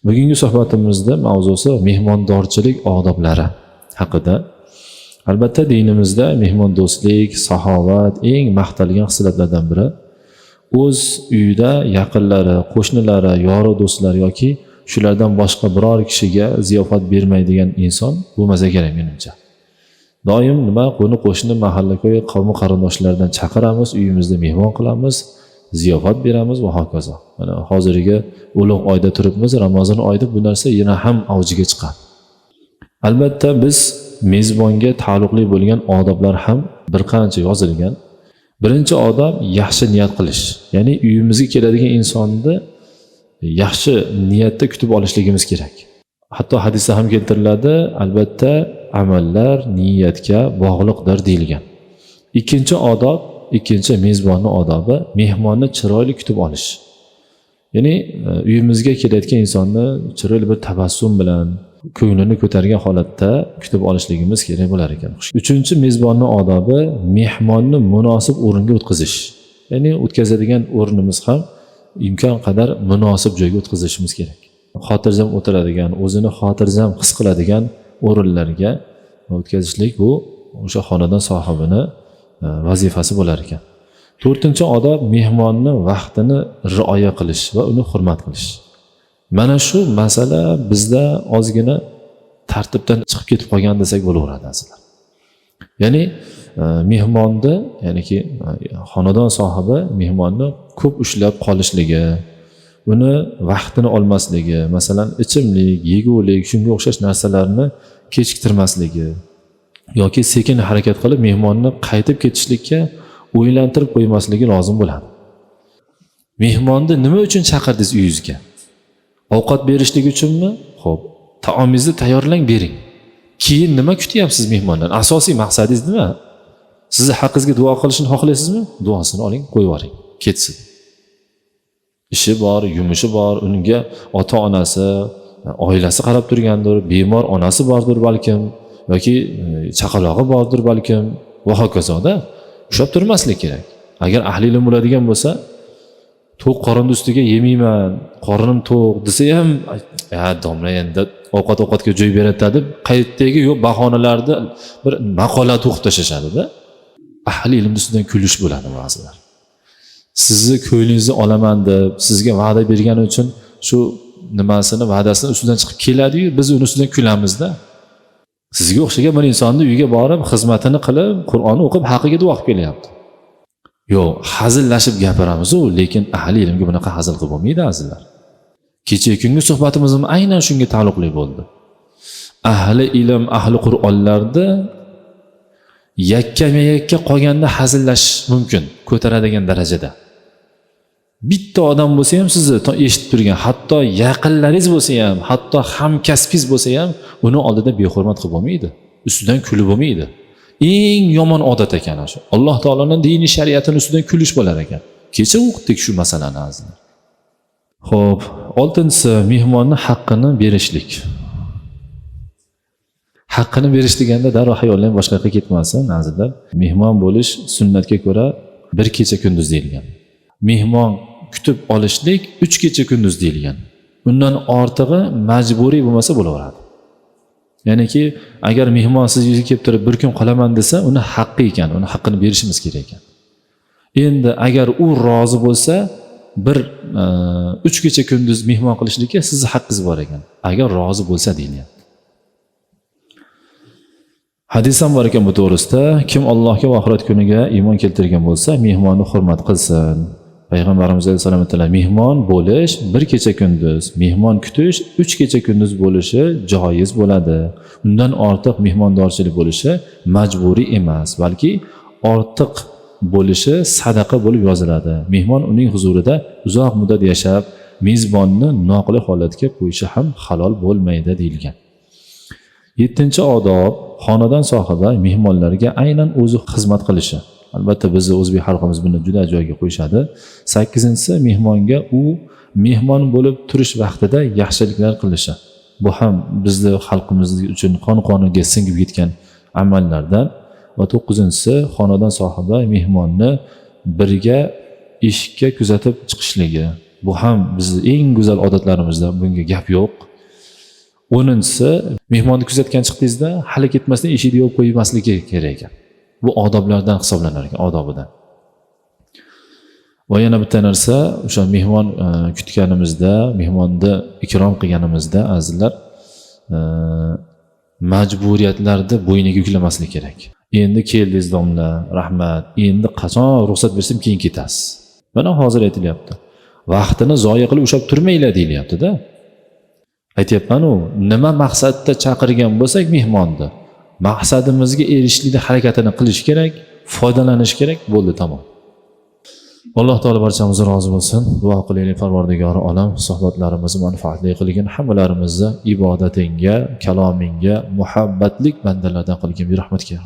Bugungi suhbatimizda mavzusi mehmondorchilik odoblari haqida. Albatta dinimizda mehmondo'stlik, saxovat eng maqtalgan xislatlardan biri. O'z uyida yaqinlari, qo'shnilari, yo'ri do'stlari yoki shulardan boshqa biror kishiga ziyofat bermaydigan inson bo'lmasa kerak menimcha. Doim qo'ni-qo'shni, mahalla-ko'y, qavmi qarindoshlardan chaqiramiz, uyimizda mehmon qilamiz, ziyofat beramiz va hokazo. Mana hozirgi ulug' oyda turibmiz, Ramazon oyida bu narsa yana ham avjiga chiqadi. Albatta biz mezbonga taalluqli bo'lgan odoblar ham bir qancha yozilgan. Birinchi odob yaxshi niyat qilish. Ya'ni uyimizga keladigan insonni yaxshi niyatda kutib olishligimiz kerak. Hatto hadisda ham keltiriladi, albatta amallar niyatga bog'liqdir deyilgan. Ikkinchi mezbonni odobi mehmonni chiroyli kutib olish. Ya'ni uyimizga kelayotgan insonni chiroyli bir tabassum bilan ko'nglini ko'targan holatda kutib olishligimiz kerak bo'lar ekan. Uchinchi mezbonni odobi mehmonni munosib o'ringa o'tkazish. Ya'ni o'tkazadigan o'rnimiz ham imkon qadar munosib joyga o'tkazishimiz kerak. Xotirjam o'tiradigan, o'zini xotirjam his qiladigan o'rinlarga o'tkazishlik bu o'sha xonadon sohibini vazifasi bo'lar ekan. To'rtinchi odob mehmonni vaqtini rioya qilish va uni hurmat qilish. Mana shu masala bizda ozgina tartibdan chiqib ketib qolgan desak bo'laveradi aslida. Ya'ni mehmonni, ya'niki xonadon sohibi mehmonni ko'p ushlab qolishligi, uni vaqtini olmasligi, masalan ichimlik, yegulik, shunga o'xshash narsalarni kechiktirmasligi yoki sekin harakat qilib mehmonni qaytib ketishlikka o'ylantirib qo'ymasligi lozim bo'ladi. Mehmonni nima uchun chaqirdingiz uyingizga? Ovqat berishlik uchunmi? Xo'p, taomingizni tayyorlang, bering. Keyin nima kutyapsiz mehmondan? Asosiy maqsadingiz nima? Sizni haqqingizga duo qilishini xohlaysizmi? Duosini oling, qo'yib yuboring, ketsin. Ishi bor, yumushi bor, unga ota-onasi, oilasi qarab turgandir, bemor onasi bordir balkim, yoki chaqalog'i bordir balkim va hokazoda. Ushlab turmaslik kerak. Agar ahli ilm bo'ladigan bo'lsa, to'q qorin ustiga yemayman, qornim to'q desa ham, domla endi ovqatga joy beradi deb qaytdagi yo'q bahonalarni bir maqola to'qib tashlashadi-da. Ahli ilm ustidan kulish bo'ladi ba'zilar. Sizni ko'nglingizni olaman deb, sizga va'da bergani uchun shu va'dasini ustidan chiqib keladi-yu, biz uni ustidan kulamiz-da. Sizga o'xshagan bir insonni uyiga borib, xizmatini qilib, Qur'onni o'qib, haqqiga duo qilib kelyapti. Yo'q, hazillashib gapiramiz-ku, lekin ahli ilmga bunaqa hazil qilib bo'lmaydi azizlar. Kechagi kungi suhbatimiz ham aynan shunga taalluqli bo'ldi. Ahli ilm, ahli Qur'onlarda yakkama-yakka qolganda hazillash mumkin, ko'taradigan darajada. Bitta odam bo'lsa ham sizni eshitib turgan, hatto yaqinlaringiz bo'lsa ham, hatto hamkasbingiz bo'lsa ham, uni oldida behurmat qilib bo'lmaydi, ustidan kulib bo'lmaydi. Eng yomon odat ekan shu. Alloh taoloning diniy shariatini ustidan kulish bo'lar ekan. Kecha o'qitdik shu masalani azizlar. Xo'p, 6-si mehmonni haqqini berishlik. Haqqini berish deganda darrov xayollar boshqa yoqqa ketmasin azizlar. Mehmon bo'lish sunnatga ko'ra bir kecha kunduz deyilgan. Mehmon kutib olishlik 3 kecha kunduz deyilgan. Undan ortig'i majburiy bo'lmasa bo'laveradi. Ya'niki agar mehmon siz uyga kelib turib bir kun qolaman desa, uni haqqi ekan, uni haqqini berishimiz kerak ekan. Endi agar u rozi bo'lsa, bir 3 kecha kunduz mehmon qilishlikka sizning haqqingiz bor ekan. Agar rozi bo'lsa deyiladi. Hadis ham bor ekan bu to'g'risida, kim Allohga va oxirat kuniga iymon keltirgan bo'lsa, mehmonni hurmat qilsin. Payg'ambarimiz alayhisalom aytdilar, mehmon bo'lish bir kecha kunduz, mehmon kutish 3 kecha kunduz bo'lishi joiz bo'ladi. Undan ortiq mehmondorchilik bo'lishi majburiy emas, balki ortiq bo'lishi sadaqa bo'lib yoziladi. Mehmon uning huzurida uzoq muddat yashab, mezbonni noqulay holatga qo'yishi ham halol bo'lmaydi deyilgan. 7-chi odob, xonadon sohibi mehmonlarga aynan o'zi xizmat qilishi. Albatta bizni o'zbek xalqimiz buni juda joyiga qo'yishadi. 8-si mehmonga u mehmon bo'lib turish vaqtida yaxshiliklar qilishi. Bu ham bizni xalqimiz uchun qon-qoniga singib ketgan amallardan. Va 9-si xonadon sohibi mehmonni birga eshikka kuzatib chiqishligi Bu ham bizni eng go'zal odatlarimizda, bunga gap yo'q. 10-si, mehmonni kuzatgan chiqdingizda hali ketmasdan eshikni yopib qo'ymasligi kerak ekan. Bu odoblardan hisoblanar ekan, odobidan. Va yana bitta narsa, o'sha mehmon kutganimizda, mehmonni ikrom qilganimizda azizlar, majburiyatlarni bo'yniga yuklamaslik kerak. Endi keldingiz domla, rahmat. Endi qachon ruxsat bersam keyin ketasiz. Mana hozir aytilyapti. Vaqtini zoya qilib ushlab turmanglar deyilyapti-da. Aytyapman-ku, nima maqsadda chaqirgan bo'lsak mehmonni, maqsadimizga erishishlikda harakatini qilish kerak, foydalanish kerak, bo'ldi tamom. Alloh taolo barchamizga rozi bo'lsin. Duo qilaylik Parvardigori olam, suhbatlarimizni manfaatli qilgin, hammalarimizni ibodatingga, kalomingga muhabbatlik bandalardan qilgin bi rahmatika.